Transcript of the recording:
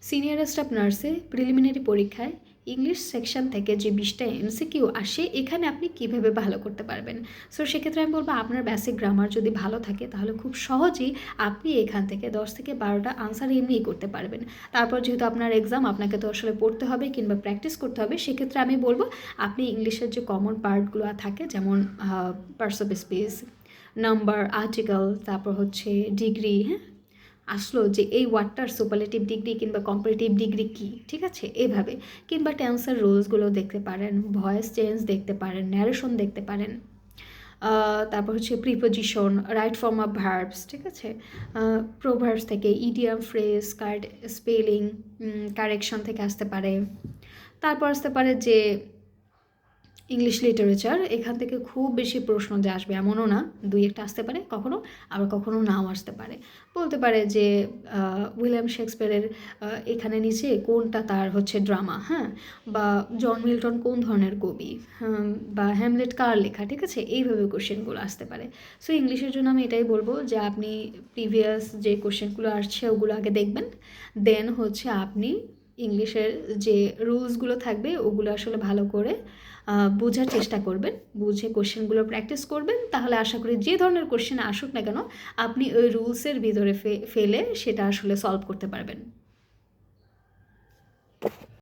Senior staff নার্সে preliminary পরীক্ষায় English section থেকে যে 20টা এমসিকিউ আসে, এখানে আপনি কিভাবে ভালো করতে পারবেন। সো সেক্ষেত্রে আমি বলবো আপনার বেসিক গ্রামার যদি ভালো থাকে তাহলে খুব সহজেই আপনি এখান থেকে 10 থেকে 12টা আনসার এমনিই করতে পারবেন। তারপর যেহেতু আপনার এক্সাম, আপনাকে তো আসলে পড়তে হবে কিংবা প্র্যাকটিস করতে হবে, সেক্ষেত্রে আমি বলবো আপনি ইংলিশের যে কমন পার্টগুলো থাকে, যেমন parts of speech, number, article, তারপর হচ্ছে ডিগ্রি, হ্যাঁ আসলো যে এই ওয়ার্ডটার সুপারলেটিভ ডিগ্রি কিংবা কম্পারেটিভ ডিগ্রি কী, ঠিক আছে, এভাবে। কিংবা টেন্সের রুলসগুলো দেখতে পারেন, ভয়েস চেঞ্জ দেখতে পারেন, ন্যারেশন দেখতে পারেন, তারপর হচ্ছে preposition, right form of verbs, ঠিক আছে, প্রোভার্বস থেকে idiom, phrase, card, spelling, correction থেকে আসতে পারে। তারপর আসতে পারে যে ইংলিশ লিটারেচার, এখান থেকে খুব বেশি প্রশ্ন যে আসবে এমনও না, দুই একটা আসতে পারে কখনো, আবার কখনো নাও আসতে পারে। বলতে পারে যে উইলিয়াম শেক্সপিয়ারের এখানে নিচে কোনটা তার হচ্ছে ড্রামা, হ্যাঁ, বা জন মিল্টন কোন ধরনের কবি, বা হ্যামলেট কার লেখা, ঠিক আছে, এইভাবে কোশ্চেনগুলো আসতে পারে। সো ইংলিশের জন্য আমি এটাই বলবো যে আপনি প্রিভিয়াস যে কোশ্চেনগুলো আসছে ওগুলো আগে দেখবেন, দেন হচ্ছে আপনি ইংলিশের যে রুলসগুলো থাকবে ওগুলো আসলে ভালো করে বোঝার চেষ্টা করবেন, বুঝে কোশ্চেনগুলো প্র্যাকটিস করবেন, তাহলে আশা করি যে ধরনের কোশ্চেন আসুক না কেন আপনি ওই রুলসের ভিতরে ফেলে সেটা আসলে সলভ করতে পারবেন।